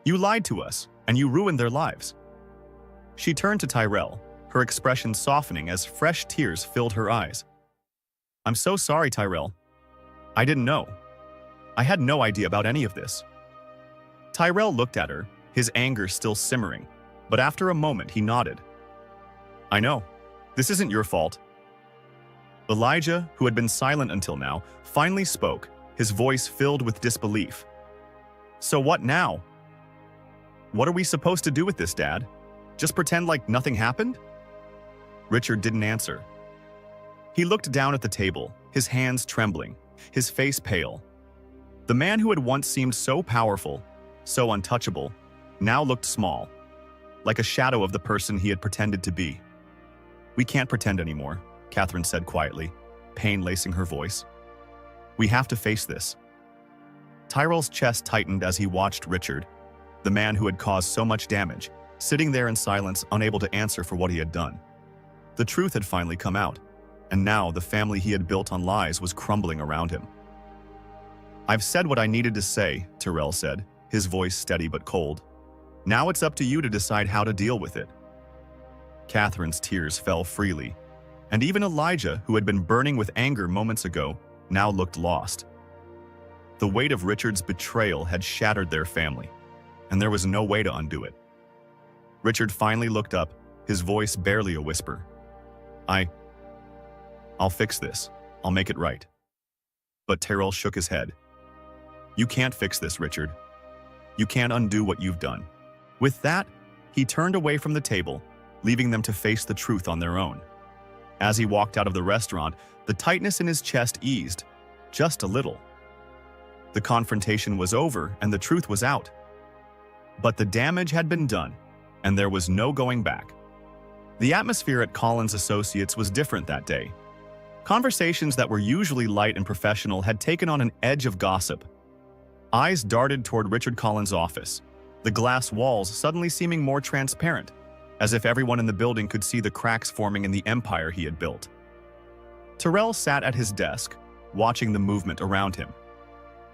You lied to us, and you ruined their lives." She turned to Tyrell, her expression softening as fresh tears filled her eyes. "I'm so sorry, Tyrell. I didn't know. I had no idea about any of this." Tyrell looked at her, his anger still simmering, but after a moment he nodded. "I know. This isn't your fault." Elijah, who had been silent until now, finally spoke, his voice filled with disbelief. "So what now? What are we supposed to do with this, Dad? Just pretend like nothing happened?" Richard didn't answer. He looked down at the table, his hands trembling, his face pale. The man who had once seemed so powerful, so untouchable, now looked small, like a shadow of the person he had pretended to be. "We can't pretend anymore," Catherine said quietly, pain lacing her voice. "We have to face this." Tyrell's chest tightened as he watched Richard, the man who had caused so much damage, sitting there in silence, unable to answer for what he had done. The truth had finally come out, and now the family he had built on lies was crumbling around him. "I've said what I needed to say," Tyrell said, his voice steady but cold. "Now it's up to you to decide how to deal with it." Catherine's tears fell freely, and even Elijah, who had been burning with anger moments ago, now looked lost. The weight of Richard's betrayal had shattered their family, and there was no way to undo it. Richard finally looked up, his voice barely a whisper. I'll fix this. I'll make it right." But Tyrell shook his head. "You can't fix this, Richard. You can't undo what you've done." With that, he turned away from the table, leaving them to face the truth on their own. As he walked out of the restaurant, the tightness in his chest eased, just a little. The confrontation was over and the truth was out. But the damage had been done, and there was no going back. The atmosphere at Collins Associates was different that day. Conversations that were usually light and professional had taken on an edge of gossip. Eyes darted toward Richard Collins' office, the glass walls suddenly seeming more transparent, as if everyone in the building could see the cracks forming in the empire he had built. Tyrell sat at his desk, watching the movement around him.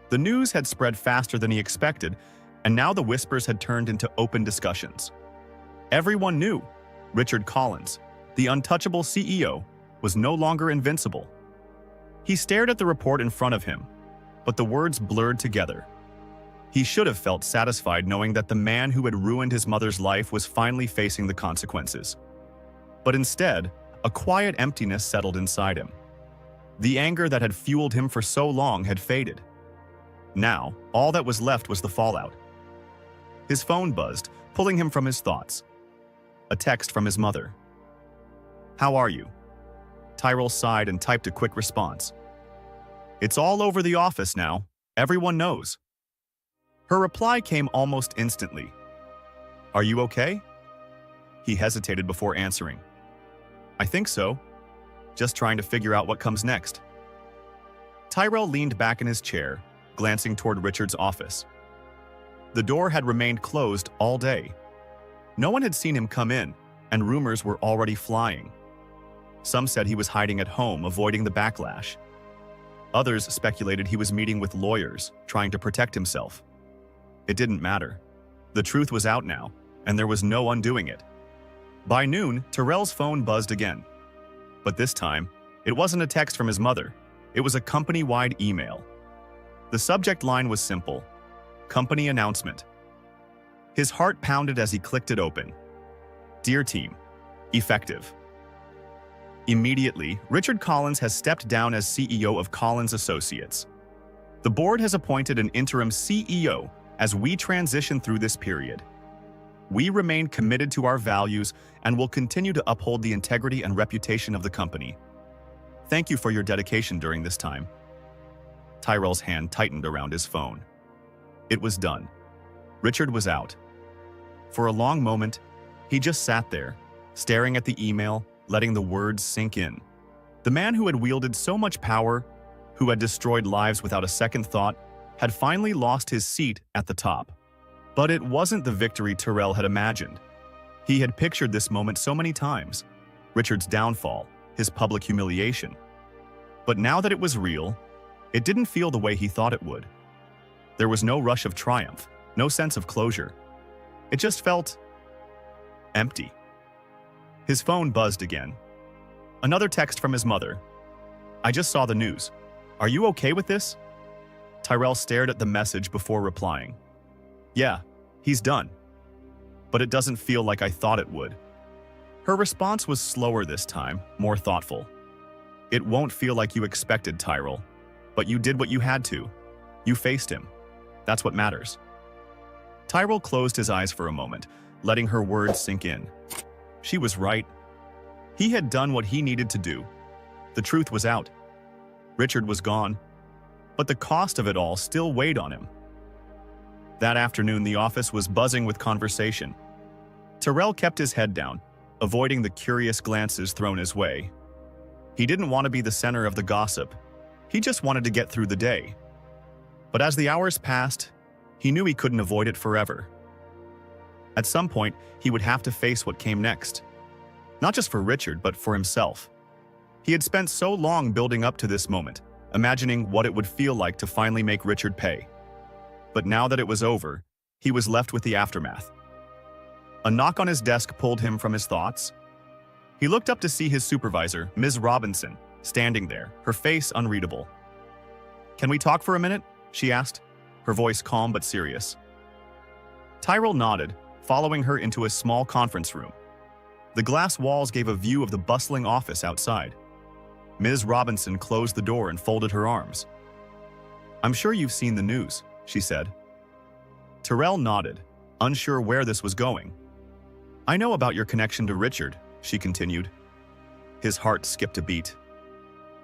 The news had spread faster than he expected, and now the whispers had turned into open discussions. Everyone knew Richard Collins, the untouchable CEO, was no longer invincible. He stared at the report in front of him, but the words blurred together. He should have felt satisfied knowing that the man who had ruined his mother's life was finally facing the consequences. But instead, a quiet emptiness settled inside him. The anger that had fueled him for so long had faded. Now, all that was left was the fallout. His phone buzzed, pulling him from his thoughts. A text from his mother. "How are you?" Tyrell sighed and typed a quick response. "It's all over the office now. Everyone knows." Her reply came almost instantly. "Are you okay?" He hesitated before answering. "I think so. Just trying to figure out what comes next." Tyrell leaned back in his chair, glancing toward Richard's office. The door had remained closed all day. No one had seen him come in, and rumors were already flying. Some said he was hiding at home, avoiding the backlash. Others speculated he was meeting with lawyers, trying to protect himself. It didn't matter. The truth was out now, and there was no undoing it. By noon, Tyrell's phone buzzed again. But this time, it wasn't a text from his mother. It was a company-wide email. The subject line was simple: company announcement. His heart pounded as he clicked it open. "Dear team, effective. Immediately, Richard Collins has stepped down as CEO of Collins Associates. The board has appointed an interim CEO, As we transition through this period, we remain committed to our values and will continue to uphold the integrity and reputation of the company. Thank you for your dedication during this time. Tyrell's hand tightened around his phone. It was done. Richard was out. For a long moment, he just sat there, staring at the email, letting the words sink in. The man who had wielded so much power, who had destroyed lives without a second thought, had finally lost his seat at the top. But it wasn't the victory Tyrell had imagined. He had pictured this moment so many times. Richard's downfall, his public humiliation. But now that it was real, it didn't feel the way he thought it would. There was no rush of triumph, no sense of closure. It just felt empty. His phone buzzed again. Another text from his mother. "I just saw the news. Are you okay with this?" Tyrell stared at the message before replying. "Yeah, he's done. But it doesn't feel like I thought it would." Her response was slower this time, more thoughtful. "It won't feel like you expected, Tyrell, but you did what you had to. You faced him. That's what matters." Tyrell closed his eyes for a moment, letting her words sink in. She was right. He had done what he needed to do. The truth was out. Richard was gone, but the cost of it all still weighed on him. That afternoon, the office was buzzing with conversation. Tyrell kept his head down, avoiding the curious glances thrown his way. He didn't want to be the center of the gossip. He just wanted to get through the day. But as the hours passed, he knew he couldn't avoid it forever. At some point, he would have to face what came next. Not just for Richard, but for himself. He had spent so long building up to this moment, imagining what it would feel like to finally make Richard pay. But now that it was over, he was left with the aftermath. A knock on his desk pulled him from his thoughts. He looked up to see his supervisor, Ms. Robinson, standing there, her face unreadable. "Can we talk for a minute?" she asked, her voice calm but serious. Tyrell nodded, following her into a small conference room. The glass walls gave a view of the bustling office outside. Ms. Robinson closed the door and folded her arms. "I'm sure you've seen the news," she said. Tyrell nodded, unsure where this was going. "I know about your connection to Richard," she continued. His heart skipped a beat.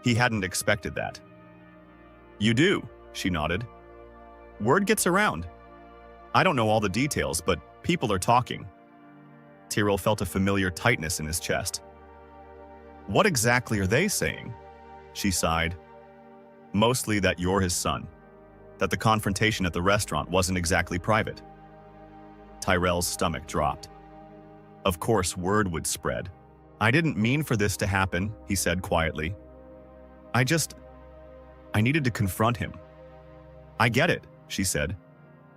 He hadn't expected that. "You do," she nodded. "Word gets around. I don't know all the details, but people are talking." Tyrell felt a familiar tightness in his chest. "What exactly are they saying?" She sighed. "Mostly that you're his son. That the confrontation at the restaurant wasn't exactly private." Tyrell's stomach dropped. Of course, word would spread. "I didn't mean for this to happen," he said quietly. I needed to confront him." "I get it," she said.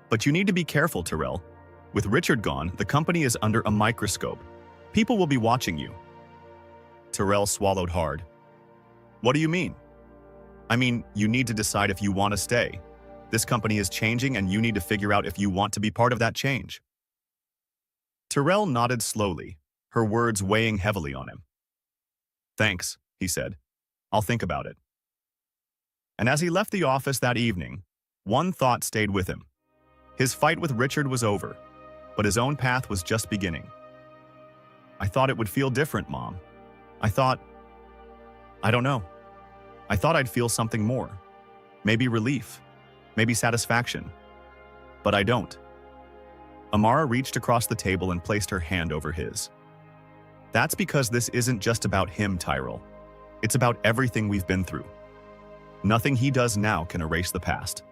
"But you need to be careful, Tyrell. With Richard gone, the company is under a microscope. People will be watching you." Tyrell swallowed hard. "What do you mean?" "I mean, you need to decide if you want to stay. This company is changing and you need to figure out if you want to be part of that change." Tyrell nodded slowly, her words weighing heavily on him. "Thanks," he said. "I'll think about it." And as he left the office that evening, one thought stayed with him. His fight with Richard was over, but his own path was just beginning. "I thought it would feel different, Mom. I don't know. I thought I'd feel something more. Maybe relief, maybe satisfaction. But I don't." Amara reached across the table and placed her hand over his. "That's because this isn't just about him, Tyrell. It's about everything we've been through. Nothing he does now can erase the past."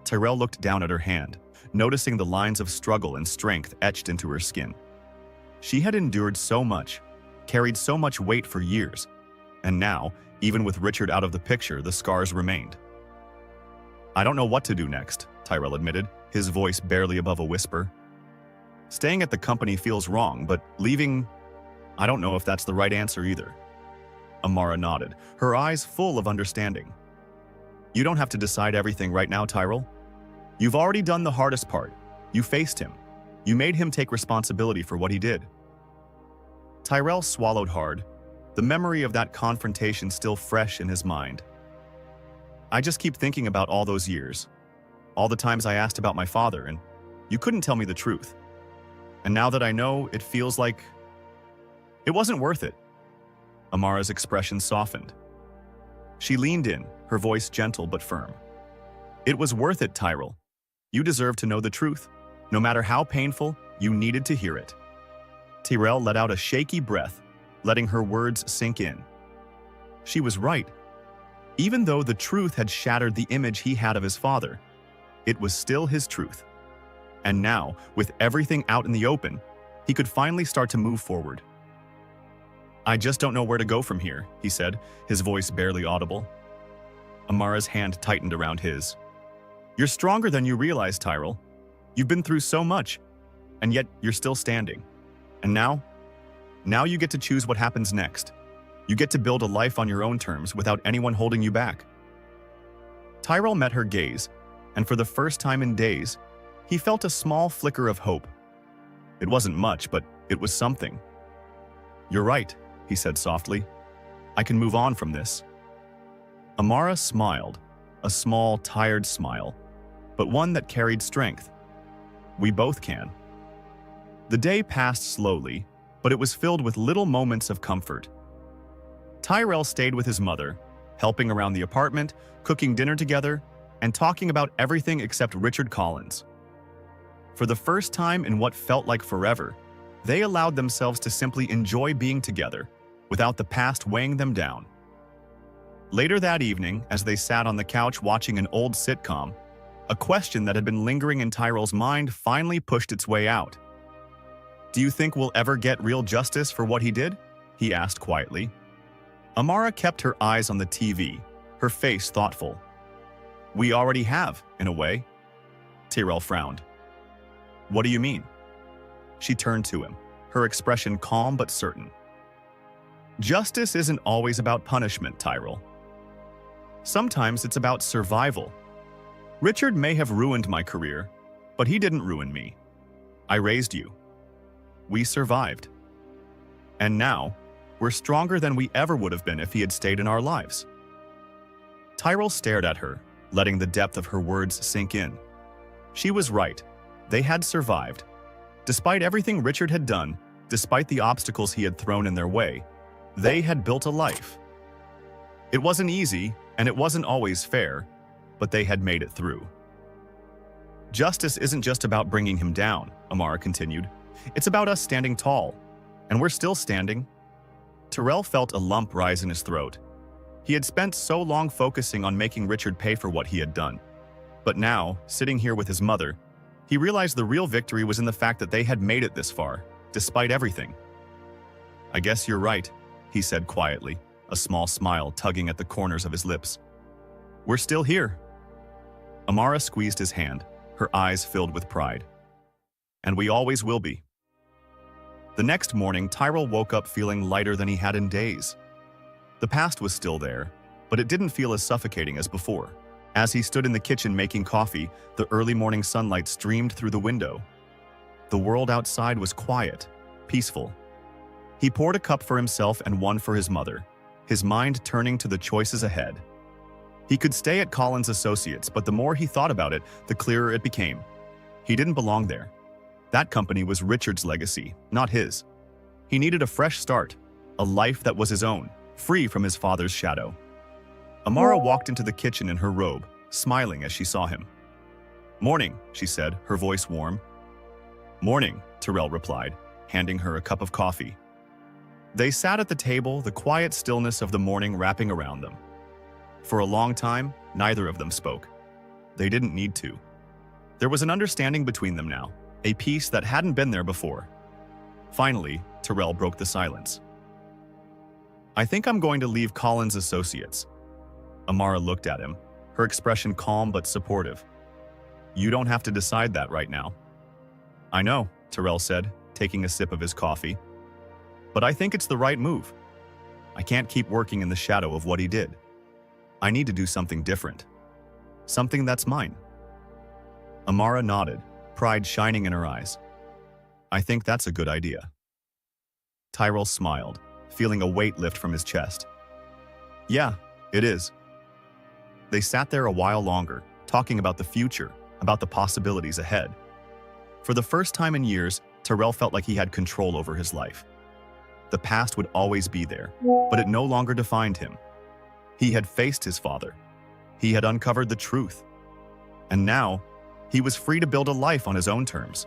Tyrell looked down at her hand, noticing the lines of struggle and strength etched into her skin. She had endured so much, carried so much weight for years, and now, even with Richard out of the picture, the scars remained. "I don't know what to do next," Tyrell admitted, his voice barely above a whisper. "Staying at the company feels wrong, but leaving, I don't know if that's the right answer either." Amara nodded, her eyes full of understanding. "You don't have to decide everything right now, Tyrell. You've already done the hardest part. You faced him. You made him take responsibility for what he did." Tyrell swallowed hard, the memory of that confrontation still fresh in his mind. "I just keep thinking about all those years. all the times I asked about my father, and you couldn't tell me the truth. And now that I know, it feels like it wasn't worth it." Amara's expression softened. She leaned in, her voice gentle but firm. "It was worth it, Tyrell. You deserve to know the truth. No matter how painful, you needed to hear it." Tyrell let out a shaky breath, letting her words sink in. She was right. Even though the truth had shattered the image he had of his father, it was still his truth. And now, with everything out in the open, he could finally start to move forward. "I just don't know where to go from here," he said, his voice barely audible. Amara's hand tightened around his. "You're stronger than you realize, Tyrell. You've been through so much, and yet you're still standing. And now you get to choose what happens next. You get to build a life on your own terms without anyone holding you back." Tyrell met her gaze, and for the first time in days, he felt a small flicker of hope. It wasn't much, but it was something. "You're right," he said softly. "I can move on from this." Amara smiled, a small, tired smile, but one that carried strength. "We both can." The day passed slowly, but it was filled with little moments of comfort. Tyrell stayed with his mother, helping around the apartment, cooking dinner together, and talking about everything except Richard Collins. For the first time in what felt like forever, they allowed themselves to simply enjoy being together, without the past weighing them down. Later that evening, as they sat on the couch watching an old sitcom, a question that had been lingering in Tyrell's mind finally pushed its way out. "Do you think we'll ever get real justice for what he did?" he asked quietly. Amara kept her eyes on the TV, her face thoughtful. "We already have, in a way." Tyrell frowned. "What do you mean?" She turned to him, her expression calm but certain. "Justice isn't always about punishment, Tyrell. Sometimes it's about survival. Richard may have ruined my career, but he didn't ruin me. I raised you. We survived. And now, we're stronger than we ever would have been if he had stayed in our lives." Tyrell stared at her, letting the depth of her words sink in. She was right. They had survived. Despite everything Richard had done, despite the obstacles he had thrown in their way, they had built a life. It wasn't easy, and it wasn't always fair, but they had made it through. "Justice isn't just about bringing him down," Amara continued. "It's about us standing tall, and we're still standing." Tyrell felt a lump rise in his throat. He had spent so long focusing on making Richard pay for what he had done. But now, sitting here with his mother, he realized the real victory was in the fact that they had made it this far, despite everything. "I guess you're right," he said quietly, a small smile tugging at the corners of his lips. "We're still here." Amara squeezed his hand, her eyes filled with pride. "And we always will be." The next morning, Tyrell woke up feeling lighter than he had in days. The past was still there, but it didn't feel as suffocating as before. As he stood in the kitchen making coffee, the early morning sunlight streamed through the window. The world outside was quiet, peaceful. He poured a cup for himself and one for his mother, his mind turning to the choices ahead. He could stay at Collins Associates, but the more he thought about it, the clearer it became. He didn't belong there. That company was Richard's legacy, not his. He needed a fresh start, a life that was his own, free from his father's shadow. Amara walked into the kitchen in her robe, smiling as she saw him. "Morning," she said, her voice warm. "Morning," Tyrell replied, handing her a cup of coffee. They sat at the table, the quiet stillness of the morning wrapping around them. For a long time, neither of them spoke. They didn't need to. There was an understanding between them now, a peace that hadn't been there before. Finally, Tyrell broke the silence. "I think I'm going to leave Collins Associates." Amara looked at him, her expression calm but supportive. "You don't have to decide that right now." "I know," Tyrell said, taking a sip of his coffee. "But I think it's the right move. I can't keep working in the shadow of what he did. I need to do something different. Something that's mine." Amara nodded, pride shining in her eyes. "I think that's a good idea." Tyrell smiled, feeling a weight lift from his chest. "Yeah, it is." They sat there a while longer, talking about the future, about the possibilities ahead. For the first time in years, Terrell felt like he had control over his life. The past would always be there, but it no longer defined him. He had faced his father. He had uncovered the truth. And now, he was free to build a life on his own terms,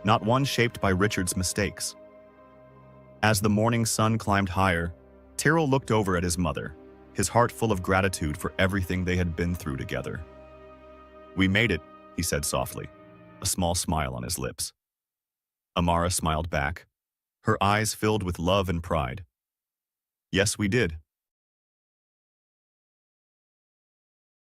not one shaped by Richard's mistakes. As the morning sun climbed higher, Terrell looked over at his mother, his heart full of gratitude for everything they had been through together. "We made it," he said softly, a small smile on his lips. Amara smiled back, her eyes filled with love and pride. "Yes, we did,"